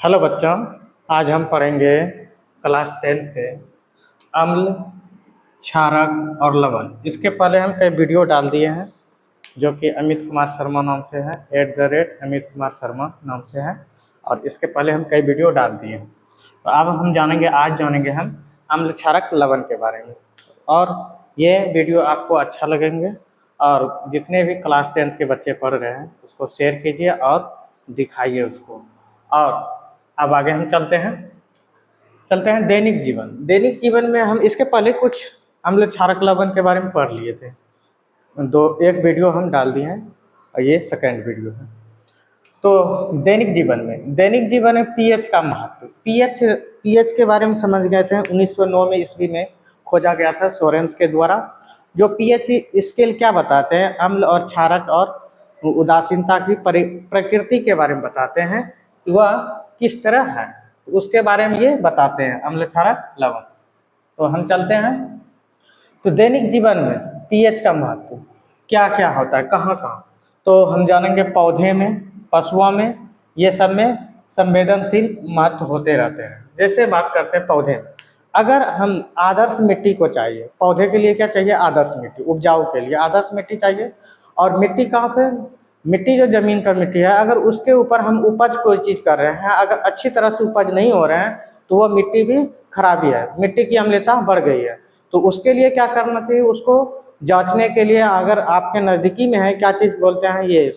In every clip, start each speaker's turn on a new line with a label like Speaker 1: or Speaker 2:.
Speaker 1: Hello बच्चों, आज हम पढ़ेंगे क्लास 10 के अम्ल, क्षारक और लवण। इसके पहले हम कई वीडियो डाल दिए हैं जो कि अमित कुमार शर्मा नाम से है, @अमित कुमार शर्मा नाम से है। और इसके पहले हम कई वीडियो डाल दिए हैं। तो अब हम आज जानेंगे हम अम्ल, क्षारक, लवण के बारे में। और ये वीडियो आपको अच्छा लगेंगे और जितने भी क्लास 10 के बच्चे पढ़ रहे हैं उसको शेयर कीजिए और दिखाइए उसको। और अब आगे हम चलते हैं दैनिक जीवन में हम इसके पहले कुछ अम्ल, क्षारक, लवण के बारे में पढ़ लिए थे। एक वीडियो हम डाल दिए हैं और ये सेकंड वीडियो है। तो दैनिक जीवन में पीएच का महत्व। पीएच के बारे में समझ गए थे। 1909 में ईस्वी में खोजा गया था सोरेंस के द्वारा। जो पीएच स्केल क्या बताते हैं, अम्ल और क्षारक और उदासीनता की प्रकृति के बारे में बताते हैं, वह किस तरह है उसके बारे में ये बताते हैं, अम्ल, क्षारक, लवण। तो हम चलते हैं। तो दैनिक जीवन में पीएच का महत्व क्या क्या होता है, कहाँ कहाँ, तो हम जानेंगे। पौधे में, पशुओं में, ये सब में संवेदनशील महत्व होते रहते हैं। जैसे बात करते हैं पौधे में, अगर हम आदर्श मिट्टी को चाहिए, पौधे के लिए क्या चाहिए, आदर्श मिट्टी, उपजाऊ के लिए आदर्श मिट्टी चाहिए। और मिट्टी कहाँ से, मिट्टी जो जमीन पर मिट्टी है, अगर उसके ऊपर हम उपज कोई चीज़ कर रहे हैं, अगर अच्छी तरह से उपज नहीं हो रहे हैं तो वह मिट्टी भी खराबी है, मिट्टी की अम्लता बढ़ गई है। तो उसके लिए क्या करना चाहिए, उसको जांचने के लिए अगर आपके नज़दीकी में है, क्या चीज़ बोलते हैं, ये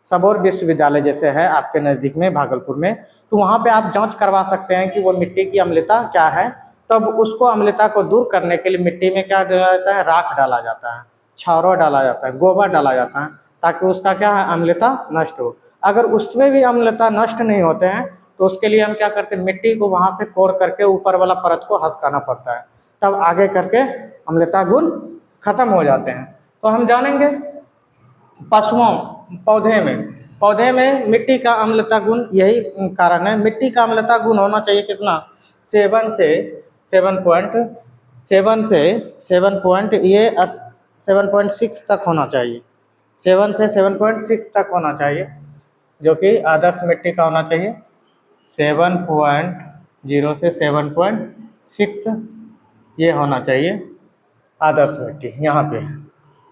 Speaker 1: सबौर विश्वविद्यालय जैसे है आपके नज़दीक में भागलपुर में, तो वहाँ पे आप जांच करवा सकते हैं कि वो मिट्टी की अम्लता क्या है। तब उसको अम्लता को दूर करने के लिए मिट्टी में क्या डाला जाता है, राख डाला जाता है, छावरा डाला जाता है, गोबर डाला जाता है, ताकि उसका क्या है, अम्लता नष्ट हो। अगर उसमें भी अम्लता नष्ट नहीं होते हैं तो उसके लिए हम क्या करते हैं, मिट्टी को वहाँ से कोड़ करके ऊपर वाला परत को हँसकाना पड़ता है, तब आगे करके अम्लता गुण खत्म हो जाते हैं। तो हम जानेंगे पशुओं, पौधे में मिट्टी का अम्लता गुण, यही कारण है। मिट्टी का अम्लता गुण होना चाहिए कितना, 7 से 7.6 तक होना चाहिए। 7 से 7.6 तक होना चाहिए, जो कि आदर्श मिट्टी का होना चाहिए। 7.0 से 7.6 ये होना चाहिए आदर्श मिट्टी। यहाँ पे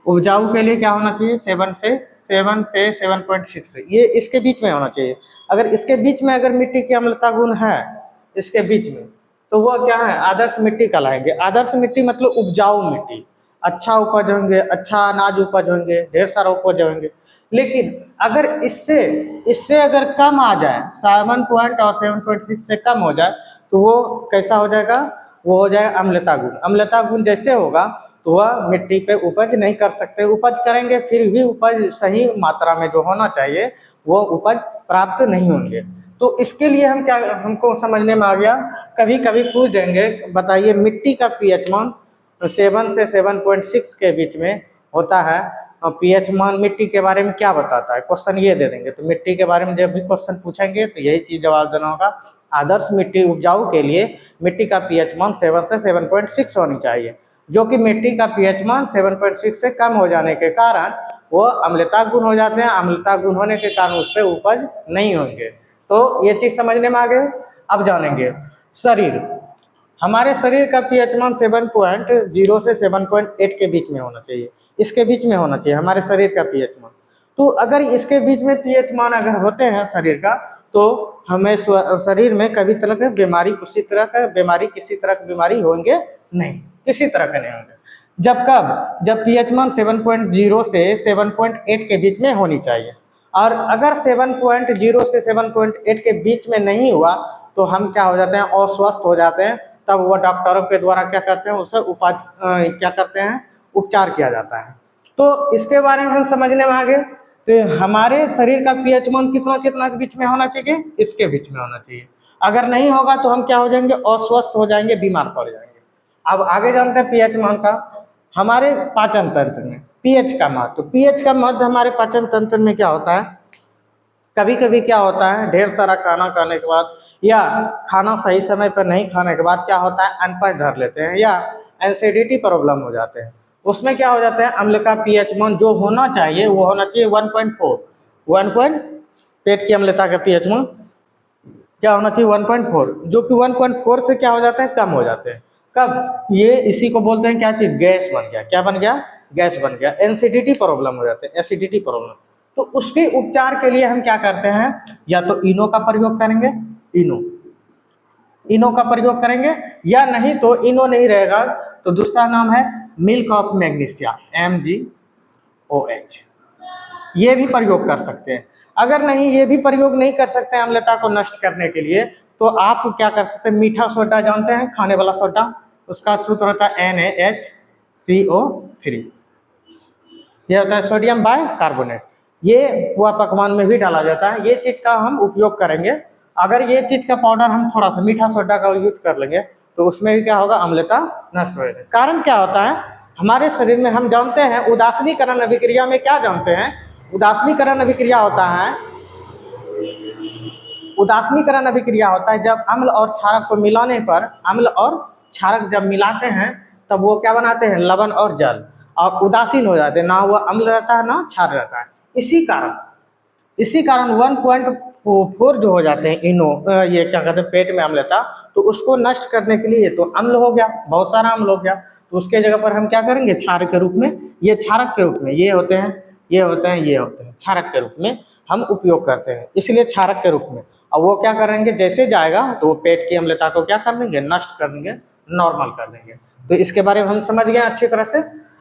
Speaker 1: उपजाऊ के लिए क्या होना चाहिए, 7 से 7.6, ये इसके बीच में होना चाहिए। अगर इसके बीच में अगर मिट्टी की अम्लता गुण है इसके बीच में, तो वह क्या है, आदर्श मिट्टी कहलाएंगे। आदर्श मिट्टी मतलब उपजाऊ मिट्टी, अच्छा उपज होंगे, अच्छा अनाज उपज होंगे, ढेर सारा उपज होंगे। लेकिन अगर इससे इससे अगर कम आ जाए, 7 पॉइंट और 7.6 से कम हो जाए, तो वो कैसा हो जाएगा, वो हो जाएगा अम्लता गुण। अम्लता गुण जैसे होगा तो वह मिट्टी पे उपज नहीं कर सकते, उपज करेंगे फिर भी उपज सही मात्रा में जो होना चाहिए वो उपज प्राप्त नहीं होंगे। तो इसके लिए हम क्या, हमको समझने में आ गया, कभी कभी पूछ देंगे, बताइए मिट्टी का पीएच मान 7 से 7.6 के बीच में होता है, पीएच मान मिट्टी के बारे में क्या बताता है, क्वेश्चन ये दे देंगे। तो मिट्टी के बारे में जब भी क्वेश्चन पूछेंगे तो यही चीज़ जवाब देना होगा। आदर्श मिट्टी उपजाऊ के लिए मिट्टी का पीएच मान 7 से 7.6 होनी चाहिए, जो कि मिट्टी का पीएच मान 7.6 से कम हो जाने के कारण वो अम्लता गुण हो जाते हैं। अम्लता गुण होने के कारण उस पर उपज नहीं होंगे। तो ये चीज़ समझने में आ गए। अब जानेंगे शरीर। हमारे शरीर का पीएच मान 7.0 से 7.8 के बीच में होना चाहिए, इसके बीच में होना चाहिए हमारे शरीर का पीएच मान। तो अगर इसके बीच में पीएच मान अगर होते हैं शरीर का, तो हमें शरीर में कभी तरह का बीमारी, किसी तरह की बीमारी होंगे नहीं, किसी तरह के नहीं होंगे। जब पीएच मान 7.0 से 7.8 के बीच में होनी चाहिए। और अगर 7.0 से 7.8 के बीच में नहीं हुआ तो हम क्या हो जाते हैं, अस्वस्थ हो जाते हैं। तब वो डॉक्टरों के द्वारा क्या करते हैं, उसे उपचार किया जाता है। तो इसके बारे में हम समझने में आ गए। तो हमारे शरीर का पीएच मान कितना कितना के बीच में होना चाहिए, इसके बीच में होना चाहिए। अगर नहीं होगा तो हम क्या हो जाएंगे, अस्वस्थ हो जाएंगे, बीमार पड़ जाएंगे। अब आगे जानते हैं पीएच मान का। हमारे पाचन तंत्र में पीएच का महत्व, हमारे पाचन तंत्र में क्या होता है, कभी कभी क्या होता है, ढेर सारा खाना खाने के बाद या खाना सही समय पर नहीं खाने के बाद क्या होता है, अनपच धर लेते हैं या एसिडिटी प्रॉब्लम हो जाते हैं। उसमें क्या हो जाता है, अम्ल का पीएच मान जो होना चाहिए वो होना चाहिए 1.4, पेट की अम्लता का पीएच मान क्या होना चाहिए 1.4, जो कि 1.4 से क्या हो जाते हैं, कम हो जाते हैं। कब ये इसी को बोलते हैं क्या चीज़, गैस बन गया। क्या बन गया, गैस बन गया। एसिडिटी प्रॉब्लम हो जाते हैं, एसिडिटी प्रॉब्लम। तो उसके उपचार के लिए हम क्या करते हैं, या तो इनो का प्रयोग करेंगे, इनो इनो का प्रयोग करेंगे, या नहीं तो इनो नहीं रहेगा तो दूसरा नाम है मिल्क ऑफ मैग्नीशिया, MgOH, ये भी प्रयोग कर सकते हैं। अगर नहीं ये भी प्रयोग नहीं कर सकते हैं अम्लता को नष्ट करने के लिए, तो आप क्या कर सकते हैं, मीठा सोडा जानते हैं, खाने वाला सोडा, उसका सूत्र होता है NaHCO3, ये होता है सोडियम बाइकार्बोनेट। ये पुआ पकवान में भी डाला जाता है, ये चीज़ का हम उपयोग करेंगे। अगर ये चीज़ का पाउडर हम थोड़ा सा मीठा सोडा का यूज कर लेंगे तो उसमें भी क्या होगा, अम्लता नष्ट हो जाएगी। कारण क्या होता है, हमारे शरीर में हम जानते हैं उदासीनीकरण अभिक्रिया में क्या जानते हैं, उदासीनीकरण अभिक्रिया होता है, उदासीनीकरण अभिक्रिया होता है जब अम्ल और क्षारक को मिलाने पर, अम्ल और क्षारक जब मिलाते हैं तब वो क्या बनाते हैं, लवण और जल, और उदासीन हो जाते हैं, ना वो अम्ल रहता है ना क्षार रहता है। इसी कारण 1.4 जो हो जाते हैं इनो, ये क्या कहते हैं, पेट में अम्लता, तो उसको नष्ट करने के लिए, ये तो अम्ल हो गया, बहुत सारा अम्ल हो गया, तो उसके जगह पर हम क्या करेंगे, क्षारक के रूप में, ये क्षारक के रूप में, ये होते हैं, ये होते हैं, ये होते हैं, क्षारक के रूप में हम उपयोग करते हैं, इसलिए क्षारक के रूप में। और वो क्या करेंगे, जैसे जाएगा तो वो पेट की अम्लता को क्या कर देंगे, नष्ट कर देंगे, नॉर्मल कर देंगे। तो इसके बारे में हम समझ गए अच्छी तरह से।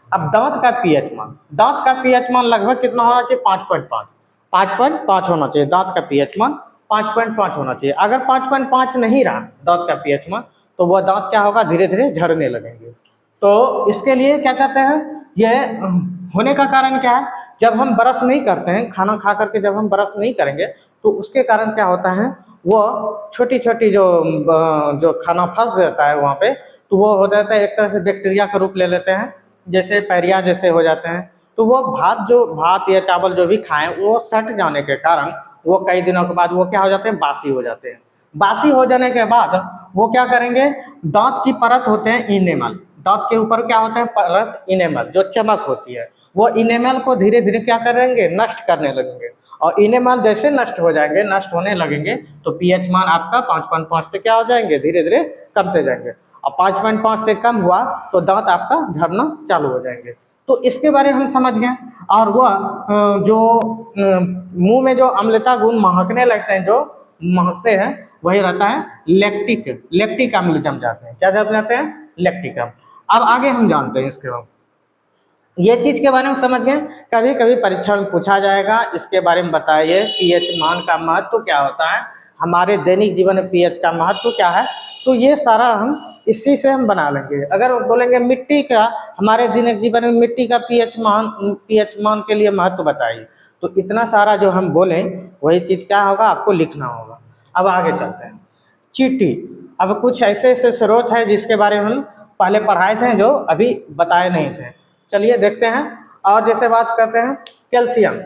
Speaker 1: अब दांत का पीएच मान, दांत का पीएच मान लगभग कितना होना चाहिए, 5.5, 5.5 होना चाहिए दांत का पीएच मान, 5.5 होना चाहिए। अगर 5.5 नहीं रहा दांत का पीएच मान, तो वह दांत क्या होगा, धीरे धीरे झड़ने लगेंगे। तो इसके लिए क्या कहते हैं, यह होने का कारण क्या है, जब हम ब्रश नहीं करते हैं, खाना खा करके जब हम ब्रश नहीं करेंगे तो उसके कारण क्या होता है, वो छोटी छोटी जो खाना फंस जाता है वहाँ पे, तो वो हो जाता है एक तरह से बैक्टीरिया का रूप ले लेते हैं, जैसे पैरिया जैसे हो जाते हैं। तो वो भात या चावल जो भी खाएं वो सट जाने के कारण वो कई दिनों के बाद वो क्या हो जाते हैं, बासी हो जाते हैं। बासी हो जाने के बाद वो क्या करेंगे, दांत की परत होते हैं इनेमल, दांत के ऊपर क्या होता है, परत इनेमल, जो चमक होती है, वो इनेमल को धीरे धीरे क्या करेंगे, नष्ट करने लगेंगे। और इनेमल जैसे नष्ट हो जाएंगे, नष्ट होने लगेंगे, तो पीएच मान आपका 5.5 से क्या हो जाएंगे, धीरे धीरे कमते जाएंगे। और 5.5 से कम हुआ तो दांत आपका झड़ना चालू हो जाएंगे। तो इसके बारे में हम समझ गए। और वह जो मुंह में जो अम्लता गुण महकने लगते हैं, जो महकते हैं, वही रहता है लैक्टिक अम्ल जम जाते हैं। क्या जम जाते हैं, लैक्टिक अम्ल। अब आगे हम जानते हैं इसके बाद, ये चीज के बारे में समझ गए। कभी कभी परीक्षा में पूछा जाएगा, इसके बारे में बताइए पीएच मान का महत्व क्या होता है, हमारे दैनिक जीवन में पीएच का महत्व क्या है। तो ये सारा हम इसी से हम बना लेंगे। अगर बोलेंगे मिट्टी का, हमारे दैनिक जीवन में मिट्टी का पीएच मान के लिए महत्व बताइए, तो इतना सारा जो हम बोलें वही चीज क्या होगा, आपको लिखना होगा। अब आगे चलते हैं, चींटी। अब कुछ ऐसे ऐसे स्रोत है जिसके बारे में हम पहले पढ़ाए थे, जो अभी बताए नहीं थे। चलिए देखते हैं। और जैसे बात करते हैं कैल्शियम,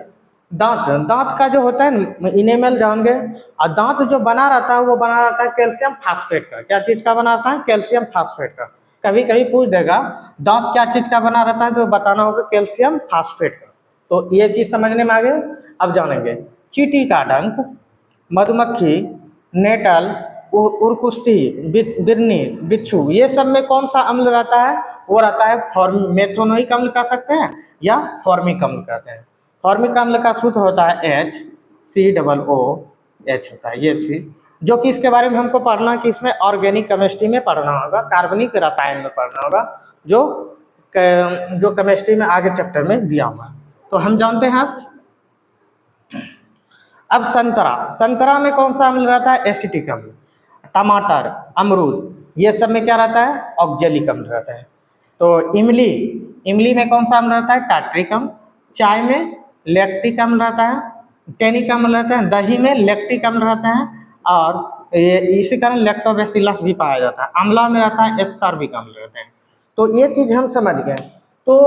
Speaker 1: दांत का जो होता है इनेमल जान गए, और दांत जो बना रहता है वो बना रहता है कैल्शियम फास्फेट का। क्या चीज का बना रहता है, कैल्शियम फास्फेट का। कभी कभी पूछ देगा दांत क्या चीज का बना रहता है, तो बताना होगा कैल्शियम फास्फेट का। तो ये चीज समझने में आ गए। अब जानेंगे चींटी का डंक, मधुमक्खी, नेटल, उरकुस्सी, बिरनी, बिच्छू, ये सब में कौन सा अम्ल रहता है, वो रहता है मेथोनोइक अम्ल कह सकते हैं या फॉर्मिक अम्ल कहते हैं। फॉर्मिक अम्ल का सूत्र होता है HCOOH होता है, ये सी, जो कि इसके बारे में हमको पढ़ना कि इसमें ऑर्गेनिक केमिस्ट्री में पढ़ना होगा, कार्बनिक रसायन में पढ़ना होगा, जो केमिस्ट्री में आगे चैप्टर में दिया हुआ है। तो हम जानते हैं। अब संतरा में कौन सा अम्ल रहता है, एसिटिक अम्ल। टमाटर, अमरूद, ये सब में क्या रहता है, ऑक्जेलिक अम्ल रहता है। तो इमली में कौन सा अम्ल रहता है, टार्ट्रिक अम्ल। चाय में लैक्टिक अम्ल रहता है, टेनिक अम्ल रहता है। दही में लैक्टिक अम्ल रहता है, और ये इसी कारण लैक्टोबैसिलस भी पाया जाता है। आंवला में रहता है एस्कॉर्बिक अम्ल रहते हैं। तो ये चीज हम समझ गए। तो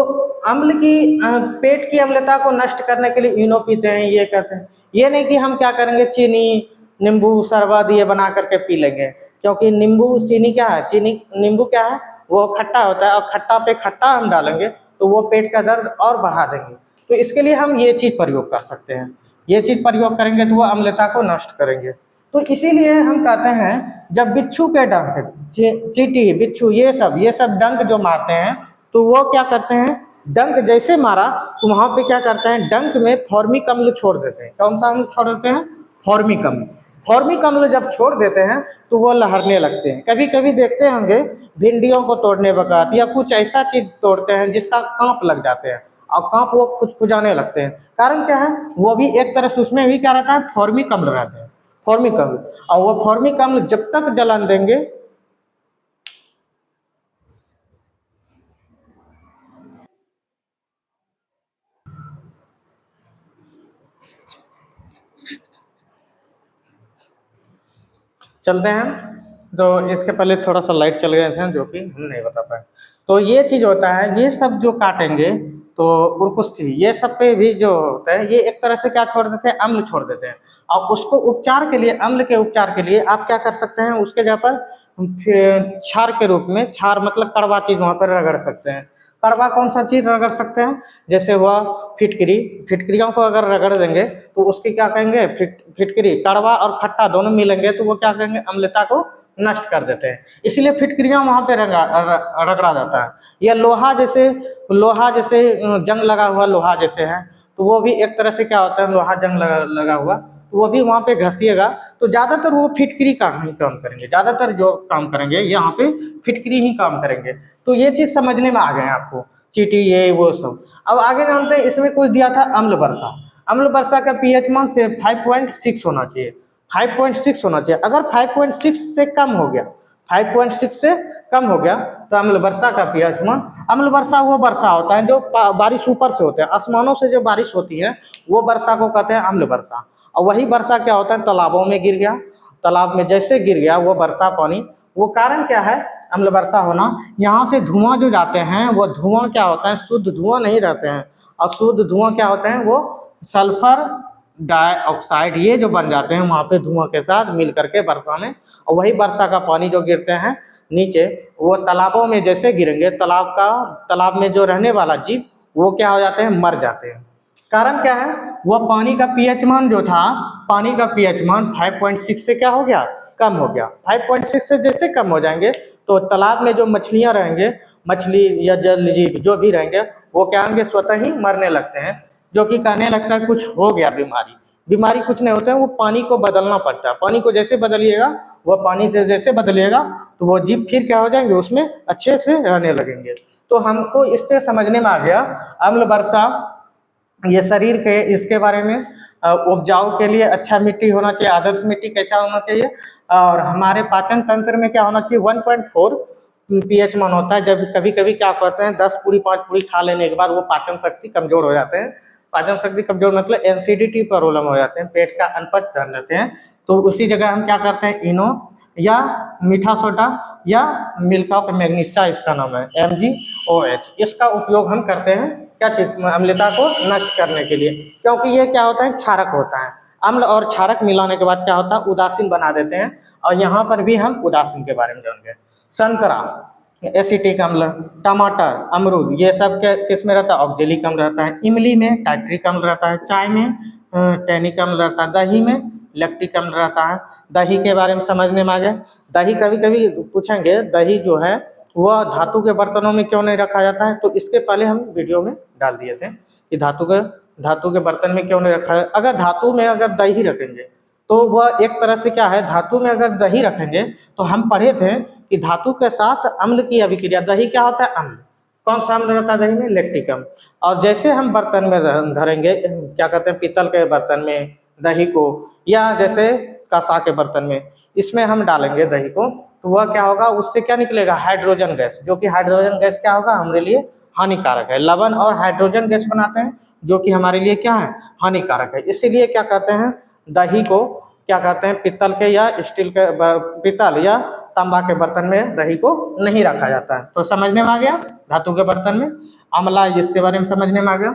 Speaker 1: अम्ल की पेट की अम्लता को नष्ट करने के लिए इनो पीते हैं, ये करते हैं। ये नहीं कि हम क्या करेंगे, चीनी, नींबू, शरबत ये बना करके पी लेंगे, क्योंकि नींबू चीनी क्या है, नींबू क्या है, वो खट्टा होता है, और खट्टा पे खट्टा हम डालेंगे तो वो पेट का दर्द और बढ़ा देंगे। तो इसके लिए हम ये चीज प्रयोग कर सकते हैं, ये चीज प्रयोग करेंगे तो वो अम्लता को नष्ट करेंगे। तो इसीलिए हम कहते हैं जब बिच्छू के डंक, चींटी, बिच्छू, ये सब डंक जो मारते हैं तो वो क्या करते हैं, डंक जैसे मारा तो वहाँ पे क्या करते हैं, डंक में फॉर्मिक अम्ल छोड़ देते हैं। कौन सा अम्ल छोड़ देते हैं, फॉर्मिक अम्ल। फॉर्मिक अम्ल जब छोड़ देते हैं तो वो लहरने लगते हैं। कभी कभी देखते होंगे भिंडियों को तोड़ने वक्त या कुछ ऐसा चीज तोड़ते हैं जिसका कांप लग जाते हैं और कांप वो खुजाने लगते हैं। कारण क्या है, वो भी एक तरह से उसमें भी क्या रहता है, फॉर्मिक अम्ल रहता है, फॉर्मिक अम्ल। और वो फॉर्मिक अम्ल जब तक जलन देंगे, चलते हैं। तो इसके पहले थोड़ा सा लाइट चल गए थे जो कि हम नहीं बता पाए। तो ये चीज़ होता है, ये सब जो काटेंगे तो उर्कुस्सी ये सब पे भी जो होता है, ये एक तरह से क्या छोड़ देते हैं, अम्ल छोड़ देते हैं। और उसको उपचार के लिए, अम्ल के उपचार के लिए आप क्या कर सकते हैं, उसके जगह पर क्षार के रूप में, क्षार मतलब कड़वा चीज़ वहाँ पर रगड़ सकते हैं। कड़वा कौन सा चीज़ रगड़ सकते हैं, जैसे हुआ फिटकरी, फिटकरियों को अगर रगड़ देंगे तो उसकी क्या कहेंगे, फिटकरी, कड़वा और खट्टा दोनों मिलेंगे तो वो क्या करेंगे, अम्लता को नष्ट कर देते हैं। इसलिए फिटकरियाँ वहाँ पे रगड़ा जाता है। या लोहा जैसे जंग लगा हुआ लोहा जैसे है, तो वो भी एक तरह से क्या होता है, लोहा जंग लगा हुआ, तो वो भी वहाँ पे घसीएगा तो ज़्यादातर वो फिटकरी का ही काम करेंगे। ज़्यादातर जो काम करेंगे यहाँ पे फिटकरी ही काम करेंगे। तो ये चीज़ समझने में आ गए आपको, चींटी ये वो सब। अब आगे जानते हैं, इसमें कुछ दिया था अम्ल वर्षा। अम्ल वर्षा का पीएच मान से 5.6 होना चाहिए, 5.6 होना चाहिए। अगर 5.6 से कम हो गया, 5.6 से कम हो गया तो अम्ल वर्षा का पीएच मान, अम्ल वर्षा वो वर्षा होता है जो बारिश ऊपर से होते हैं, आसमानों से जो बारिश होती है वो वर्षा को कहते हैं अम्ल वर्षा। और वही वर्षा क्या होता है, तालाबों में गिर गया, तालाब में जैसे गिर गया वो वर्षा पानी, वो कारण क्या है अम्ल वर्षा होना, यहाँ से धुआं जो जाते हैं वो धुआं क्या होता है, शुद्ध धुआं नहीं रहते हैं। और शुद्ध धुआं क्या होते हैं, वो सल्फर डाइऑक्साइड ये जो बन जाते हैं वहाँ पे धुआं के साथ मिल करके वर्षा में। और वही वर्षा का पानी जो गिरते हैं नीचे, वो तालाबों में जैसे गिरेंगे, तालाब में जो रहने वाला जीव वो क्या हो जाते हैं, मर जाते हैं। कारण क्या है, वह पानी का पीएच मान जो था, पानी का पीएच मान 5.6 से क्या हो गया, कम हो गया। 5.6 से जैसे कम हो जाएंगे तो तालाब में जो मछलियां रहेंगे, मछली या जल जीव जो भी रहेंगे वो क्या होंगे, स्वतः ही मरने लगते हैं। जो कि कहने लगता है कुछ हो गया, बीमारी कुछ नहीं होता है, वो पानी को बदलना पड़ता है। पानी को जैसे बदलिएगा, वह पानी से जैसे बदलिएगा तो वो जीव फिर क्या हो जाएंगे, उसमें अच्छे से रहने लगेंगे। तो हमको इससे समझने में आ गया अम्ल वर्षा, ये शरीर के इसके बारे में, उपजाऊ के लिए अच्छा मिट्टी होना चाहिए, आदर्श मिट्टी कैसा होना चाहिए, और हमारे पाचन तंत्र में क्या होना चाहिए, 1.4 पीएच मान होता है। जब कभी कभी क्या करते हैं, 10 पूरी 5 पूरी खा लेने के बाद वो पाचन शक्ति कमजोर हो जाते हैं। पाचन शक्ति कमजोर मतलब एसिडिटी प्रॉब्लम हो जाते हैं, पेट का अनपच कर लेते हैं। तो उसी जगह हम क्या करते हैं, इनो या मीठा सोडा या मिल्क ऑफ मैग्नीशिया, इसका नाम है MgOH, इसका उपयोग हम करते हैं क्या चीज, अम्लता को नष्ट करने के लिए। क्योंकि ये क्या होता है, क्षारक होता है। अम्ल और क्षारक मिलाने के बाद क्या होता है, उदासीन बना देते हैं। और यहाँ पर भी हम उदासीन के बारे में जानेंगे। संतरा एसिटिक अम्ल, टमाटर, अमरूद ये सब के किस में रहता है, ऑक्जेलिक अम्ल रहता है। इमली में टाइट्रिक अम्ल रहता है। चाय में टैनिक अम्ल रहता है। दही में लैक्टिक अम्ल रहता है। दही के बारे में समझने में आ गया। दही कभी कभी पूछेंगे, दही जो है वह धातु के बर्तनों में क्यों नहीं रखा जाता है, तो इसके पहले हम वीडियो में डाल दिए थे कि धातु के बर्तन में क्यों नहीं रखा है। अगर धातु में अगर दही रखेंगे तो वह एक तरह से क्या है, धातु में अगर दही रखेंगे तो हम पढ़े थे कि धातु के साथ अम्ल की अभिक्रिया, दही क्या होता है, अम्ल। कौन सा अम्ल रहता है दही में, लैक्टिक अम्ल। और जैसे हम बर्तन में धरेंगे, क्या कहते हैं, पीतल के बर्तन में दही को, या जैसे कांसा के बर्तन में, इसमें हम डालेंगे दही को, तो वह क्या होगा, उससे क्या निकलेगा, हाइड्रोजन गैस। जो कि हाइड्रोजन गैस क्या होगा, हमारे लिए हानिकारक है। लवण और हाइड्रोजन गैस बनाते हैं जो कि हमारे लिए क्या है, हानिकारक है। इसीलिए क्या कहते हैं, दही को क्या कहते हैं, पीतल के या स्टील के, पीतल या तांबा के बर्तन में दही को नहीं रखा जाता है। तो समझने में आ गया, धातु के बर्तन में अम्ला, इसके बारे में समझने में आ गया।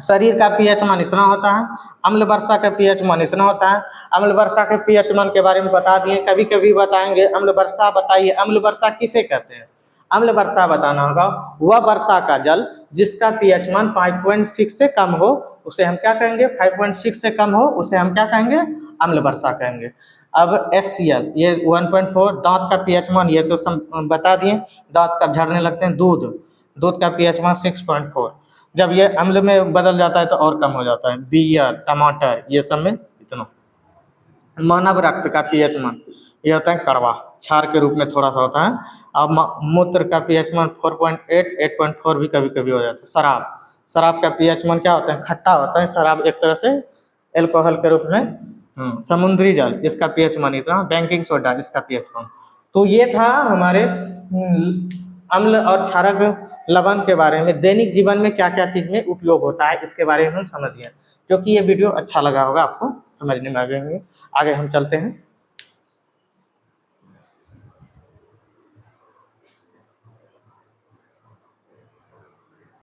Speaker 1: शरीर का पीएच मान इतना होता है, अम्ल वर्षा का पीएच मान इतना होता है। अम्ल वर्षा के पीएच मान के बारे में बता दिए, कभी कभी बताएंगे अम्ल वर्षा बताइए, अम्ल वर्षा किसे कहते हैं। अम्ल वर्षा बताना होगा वह वर्षा का जल जिसका पीएच मान 5.6 से कम हो, उसे हम क्या कहेंगे, 5.6 से कम हो उसे हम क्या कहेंगे, अम्ल वर्षा कहेंगे। अब HCl ये 1.4, दांत का पीएच मान ये तो बता दिए, दांत कब झड़ने लगते हैं, दूध का पीएच मान 6.4। जब ये अम्ल में बदल जाता है तो और कम हो जाता है। बियर, टमाटर ये सब में इतना। मानव रक्त का पीएच मान ये होता है कड़वा, क्षार के रूप में थोड़ा सा होता है। अब मूत्र का पीएच मान 4.8, 8.4 भी कभी कभी हो जाता है। शराब का पीएच मान क्या होता है, खट्टा होता है। शराब एक तरह से एल्कोहल के रूप में। समुद्री जल इसका पीएच मान इतना। बेकिंग सोडा इसका पीएच मान। तो ये था हमारे अम्ल और क्षारक लवण के बारे में, दैनिक जीवन में क्या क्या चीज में उपयोग होता है इसके बारे में हम समझ गए। क्योंकि ये वीडियो अच्छा लगा होगा आपको, समझने में आ गए होंगे। आगे हम चलते हैं।